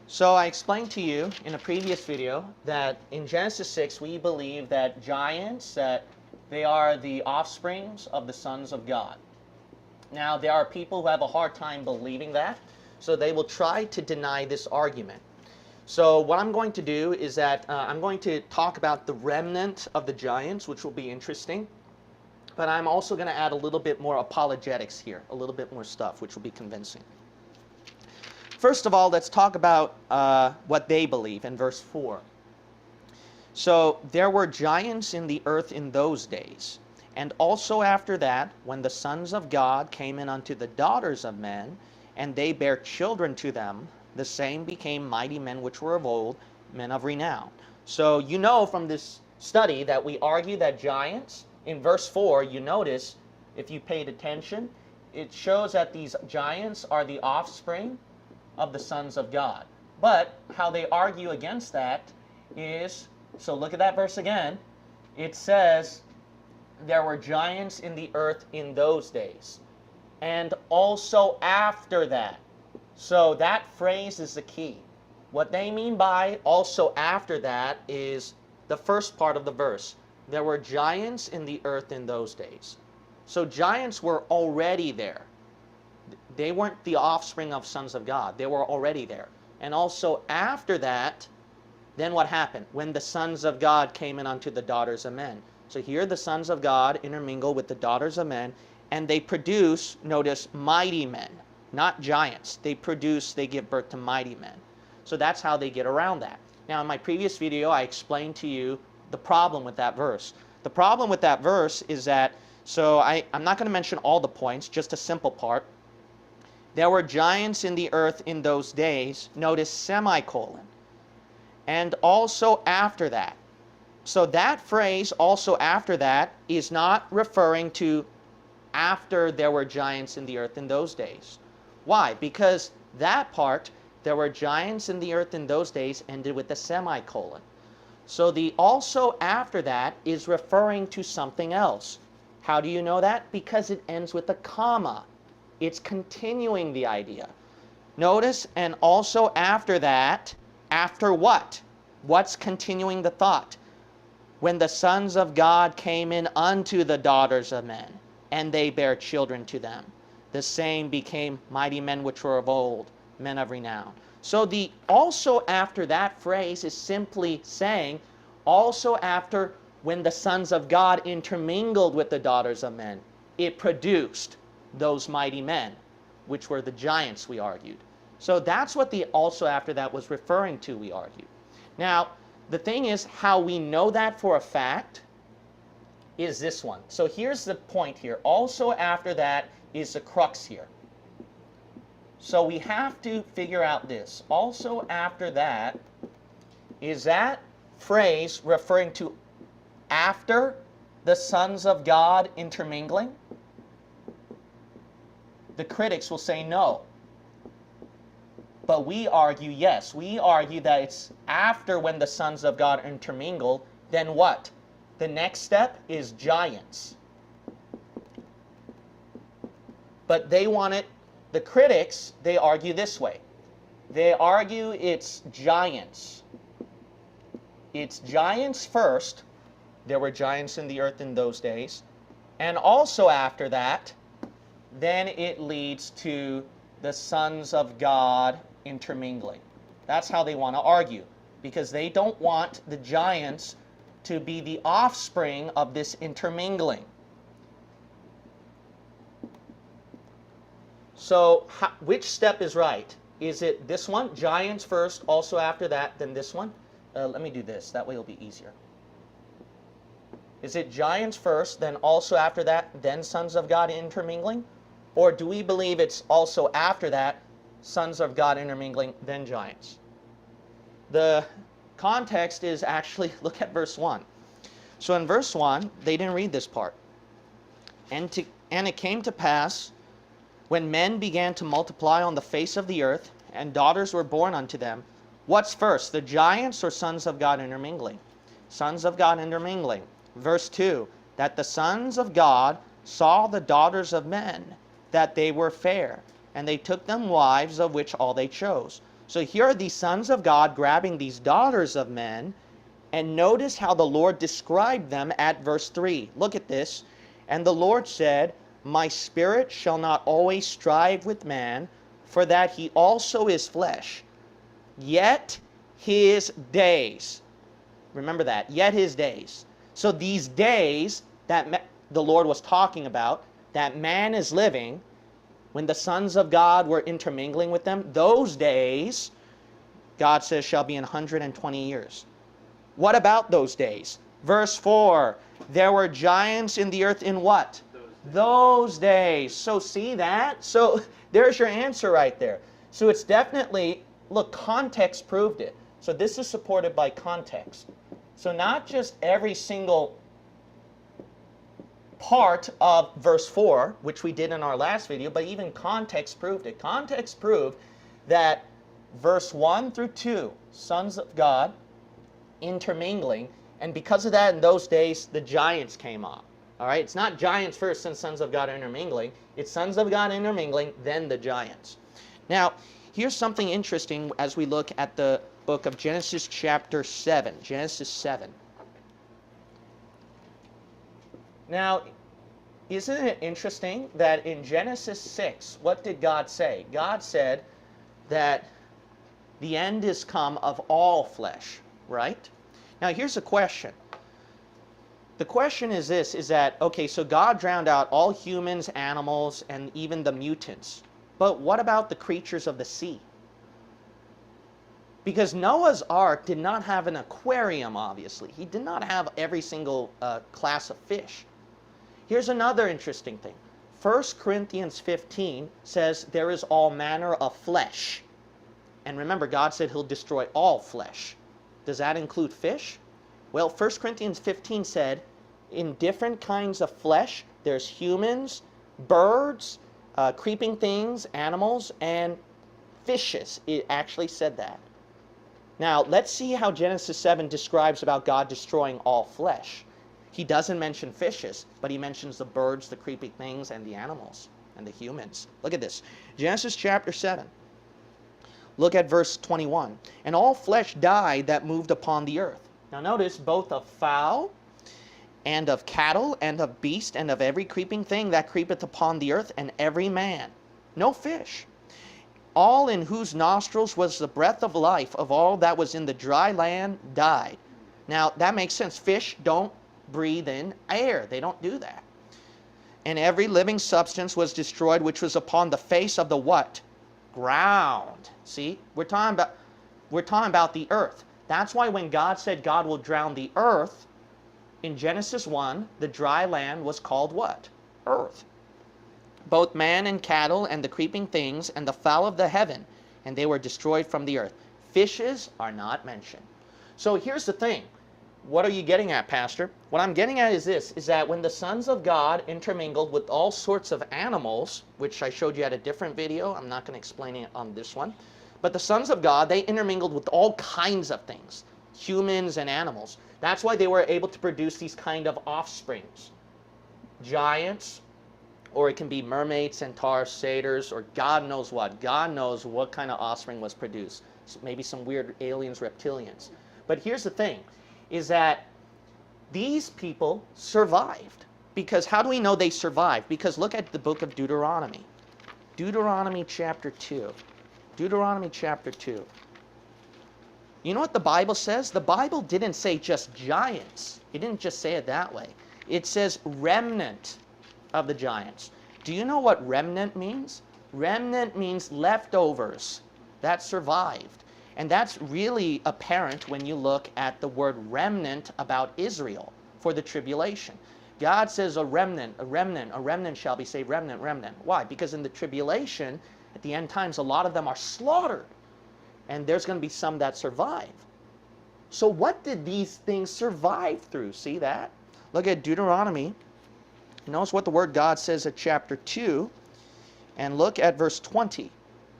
So I explained to you in a previous video that in Genesis 6 we believe that giants, that they are the offsprings of the sons of God. Now there are people who have a hard time believing that, so they will try to deny this argument. So what I'm going to do is that I'm going to talk about the remnant of the giants, which will be interesting. But I'm also going to add a little bit more apologetics here, a little bit more stuff, which will be convincing. First of all, let's talk about what they believe in verse 4. So there were giants in the earth in those days, and also after that, when the sons of God came in unto the daughters of men, and they bare children to them, the same became mighty men which were of old, men of renown. So you know from this study that we argue that giants, in verse 4, you notice, if you paid attention, it shows that these giants are the offspring of the sons of God. But how they argue against that is, so look at that verse again. It says, there were giants in the earth in those days, and also after that. So that phrase is the key. What they mean by also after that is the first part of the verse. There were giants in the earth in those days. So giants were already there. They weren't the offspring of sons of God. They were already there. And also after that, then what happened? When the sons of God came in unto the daughters of men. So here the sons of God intermingle with the daughters of men, and they produce, notice, mighty men, not giants. They give birth to mighty men. So that's how they get around that. Now in my previous video, I explained to you the problem with that verse. The problem with that verse is that, so I'm not going to mention all the points, just a simple part. There were giants in the earth in those days, notice semicolon, and also after that. So that phrase, also after that, is not referring to after there were giants in the earth in those days. Why? Because that part, there were giants in the earth in those days, ended with a semicolon. So the also after that is referring to something else. How do you know that? Because it ends with a comma. It's continuing the idea. Notice, and also after that, after what? What's continuing the thought? When the sons of God came in unto the daughters of men, and they bare children to them, the same became mighty men which were of old, men of renown. So the also after that phrase is simply saying, also after when the sons of God intermingled with the daughters of men, it produced those mighty men, which were the giants, we argued. So that's what the also after that was referring to, we argued. Now, the thing is, how we know that for a fact is this one. So here's the point here. Also after that is the crux here. So we have to figure out this. Also after that, is that phrase referring to after the sons of God intermingling? The critics will say no. But we argue yes. We argue that it's after when the sons of God intermingle, then what? The next step is giants. But they want it. The critics, they argue this way. They argue it's giants. It's giants first. There were giants in the earth in those days. And also after that, then it leads to the sons of God intermingling. That's how they want to argue. Because they don't want the giants to be the offspring of this intermingling. So which step is right? Is it this one, giants first, also after that, then this one? Let me do this. That way it'll be easier. Is it giants first, then also after that, then sons of God intermingling? Or do we believe it's also after that, sons of God intermingling, then giants? The context is actually, look at verse 1. So in verse 1, they didn't read this part. And it came to pass, when men began to multiply on the face of the earth, and daughters were born unto them, what's first, the giants or sons of God intermingling? Sons of God intermingling. Verse 2, that the sons of God saw the daughters of men, that they were fair, and they took them wives, of which all they chose. So here are these sons of God grabbing these daughters of men, and notice how the Lord described them at verse 3. Look at this. And the Lord said, my spirit shall not always strive with man, for that he also is flesh. Yet his days. Remember that. Yet his days. So these days that the Lord was talking about, that man is living, when the sons of God were intermingling with them, those days, God says, shall be 120 years. What about those days? Verse 4, there were giants in the earth in what? Those days. So see that? So there's your answer right there. So it's definitely, look, context proved it. So this is supported by context. So not just every single part of verse 4, which we did in our last video, but even context proved it. Context proved that verse 1 through 2, sons of God intermingling, and because of that, in those days, the giants came up. All right, it's not giants first and sons of God intermingling. It's sons of God intermingling, then the giants. Now, here's something interesting as we look at the book of Genesis chapter 7. Genesis 7. Now, isn't it interesting that in Genesis 6, what did God say? God said that the end is come of all flesh, right? Now, here's a question. The question is this, is that, okay, so God drowned out all humans, animals, and even the mutants. But what about the creatures of the sea? Because Noah's Ark did not have an aquarium, obviously. He did not have every single class of fish. Here's another interesting thing. 1 Corinthians 15 says there is all manner of flesh. And remember, God said he'll destroy all flesh. Does that include fish? Well, 1 Corinthians 15 said, in different kinds of flesh, there's humans, birds, creeping things, animals, and fishes. It actually said that. Now, let's see how Genesis 7 describes about God destroying all flesh. He doesn't mention fishes, but he mentions the birds, the creeping things, and the animals, and the humans. Look at this. Genesis chapter 7. Look at verse 21. And all flesh died that moved upon the earth. Now notice, both of fowl, and of cattle, and of beast, and of every creeping thing that creepeth upon the earth, and every man. No fish. All in whose nostrils was the breath of life of all that was in the dry land died. Now that makes sense. Fish don't breathe in air. They don't do that. And every living substance was destroyed which was upon the face of the what? Ground. See, we're talking about the earth. That's why when God said God will drown the earth, in Genesis 1, the dry land was called what? Earth. Both man and cattle and the creeping things and the fowl of the heaven, and they were destroyed from the earth. Fishes are not mentioned. So here's the thing. What are you getting at, Pastor? What I'm getting at is this, is that when the sons of God intermingled with all sorts of animals, which I showed you at a different video, I'm not going to explain it on this one, but the sons of God, they intermingled with all kinds of things, humans and animals. That's why they were able to produce these kind of offsprings. Giants, or it can be mermaids, centaurs, satyrs, or God knows what. God knows what kind of offspring was produced. Maybe some weird aliens, reptilians. But here's the thing, is that these people survived. Because how do we know they survived? Because look at the book of Deuteronomy. Deuteronomy chapter 2. Deuteronomy chapter 2. You know what the Bible says? The Bible didn't say just giants. It didn't just say it that way. It says remnant of the giants. Do you know what remnant means? Remnant means leftovers that survived. And that's really apparent when you look at the word remnant about Israel for the tribulation. God says a remnant shall be saved, remnant, remnant. Why? Because in the tribulation, at the end times, a lot of them are slaughtered. And there's going to be some that survive. So what did these things survive through? See that? Look at Deuteronomy. Notice what the word God says at chapter 2. And look at verse 20.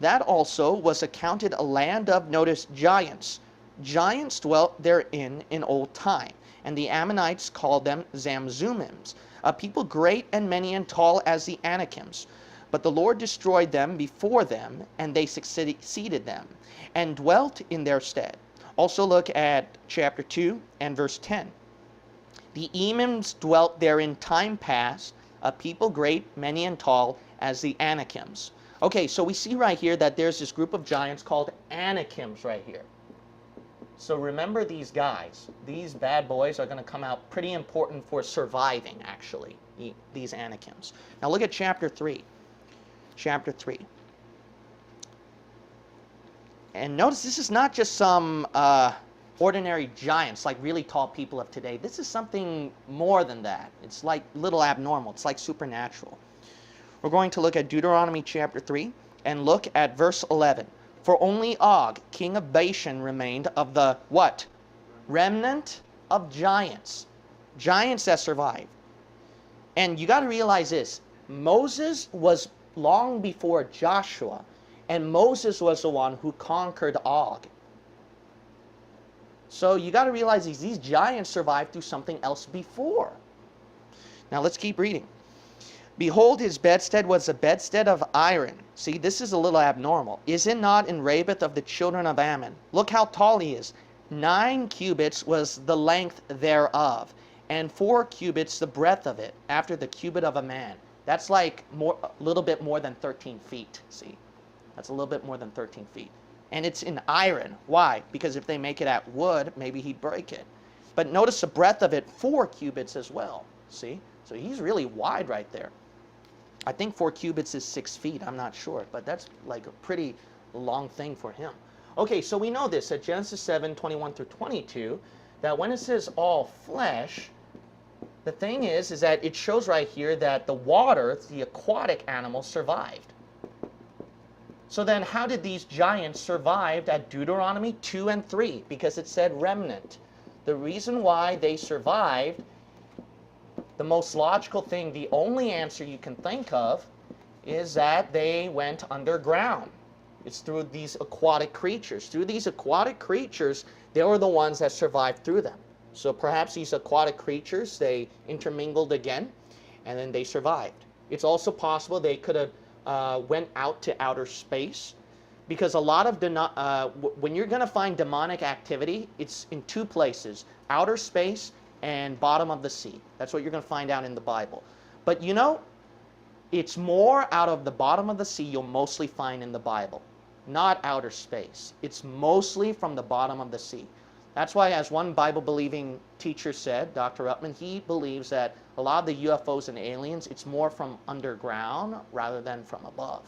That also was accounted a land of, notice, giants. Giants dwelt therein in old time. And the Ammonites called them Zamzummims, a people great and many and tall as the Anakims. But the Lord destroyed them before them, and they succeeded them, and dwelt in their stead. Also look at chapter 2 and verse 10. The Emims dwelt there in time past, a people great, many and tall, as the Anakims. Okay, so we see right here that there's this group of giants called Anakims right here. So remember these guys. These bad boys are going to come out pretty important for surviving, actually, these Anakims. Now look at chapter 3. Chapter 3. And notice this is not just some ordinary giants, like really tall people of today. This is something more than that. It's like little abnormal. It's like supernatural. We're going to look at Deuteronomy chapter 3 and look at verse 11. For only Og, king of Bashan, remained of the what? Remnant of giants. Giants that survived. And you got to realize this. Moses was long before Joshua. And Moses was the one who conquered Og. So you got to realize these giants survived through something else before. Now let's keep reading. Behold, his bedstead was a bedstead of iron. See, this is a little abnormal. Is it not in Rabbath of the children of Ammon? Look how tall he is. 9 cubits was the length thereof, and 4 cubits the breadth of it, after the cubit of a man. That's like a little bit more than 13 feet, see? That's a little bit more than 13 feet. And it's in iron. Why? Because if they make it at wood, maybe he'd break it. But notice the breadth of it, 4 cubits as well, see? So he's really wide right there. I think 4 cubits is 6 feet. I'm not sure. But that's like a pretty long thing for him. Okay, so we know this at Genesis 7, 21 through 22, that when it says all flesh, the thing is that it shows right here that the water, the aquatic animals, survived. So then how did these giants survive at Deuteronomy 2 and 3? Because it said remnant. The reason why they survived, the most logical thing, the only answer you can think of, is that they went underground. It's through these aquatic creatures. Through these aquatic creatures, they were the ones that survived through them. So perhaps these aquatic creatures, they intermingled again, and then they survived. It's also possible they could have went out to outer space, because a lot of when you're going to find demonic activity, it's in 2 places: outer space and bottom of the sea. That's what you're going to find out in the Bible. But you know, it's more out of the bottom of the sea you'll mostly find in the Bible, not outer space. It's mostly from the bottom of the sea. That's why, as one Bible-believing teacher said, Dr. Ruttman, he believes that a lot of the UFOs and aliens, it's more from underground rather than from above.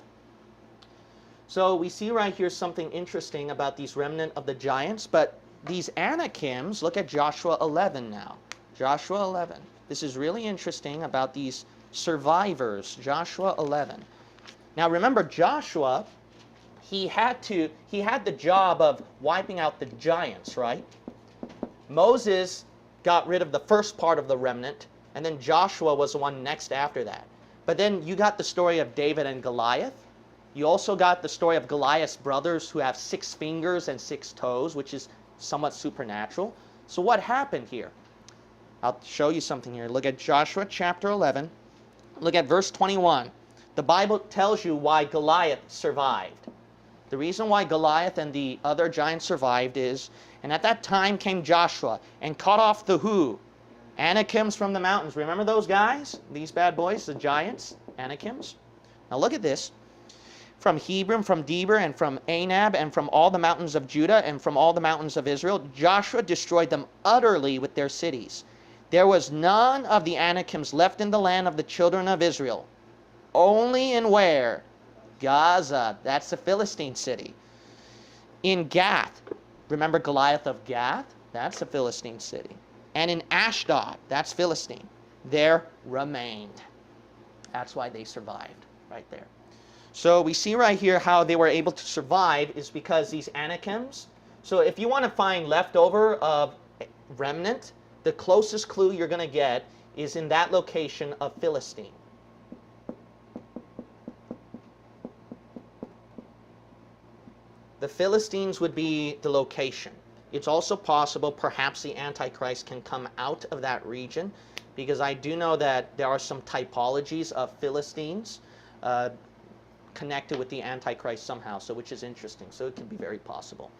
So we see right here something interesting about these remnant of the giants, but these Anakims, look at Joshua 11 now. Joshua 11. This is really interesting about these survivors. Joshua 11. Now remember, Joshua, he had the job of wiping out the giants, right? Moses got rid of the first part of the remnant, and then Joshua was the one next after that. But then you got the story of David and Goliath. You also got the story of Goliath's brothers who have 6 fingers and 6 toes, which is somewhat supernatural. So what happened here? I'll show you something here. Look at Joshua chapter 11. Look at verse 21. The Bible tells you why Goliath survived. The reason why Goliath and the other giants survived is, and at that time came Joshua and cut off the who? Anakims from the mountains. Remember those guys? These bad boys, the giants, Anakims? Now look at this. From Hebron, from Debir, and from Anab, and from all the mountains of Judah, and from all the mountains of Israel, Joshua destroyed them utterly with their cities. There was none of the Anakims left in the land of the children of Israel. Only in where? Gaza. That's the Philistine city. In Gath. Remember Goliath of Gath? That's the Philistine city. And in Ashdod. That's Philistine. There remained. That's why they survived right there. So we see right here how they were able to survive is because these Anakims. So if you want to find leftover of remnant, the closest clue you're going to get is in that location of Philistine. The Philistines would be the location. It's also possible perhaps the Antichrist can come out of that region, because I do know that there are some typologies of Philistines. connected with the Antichrist somehow, so which is interesting. So it can be very possible.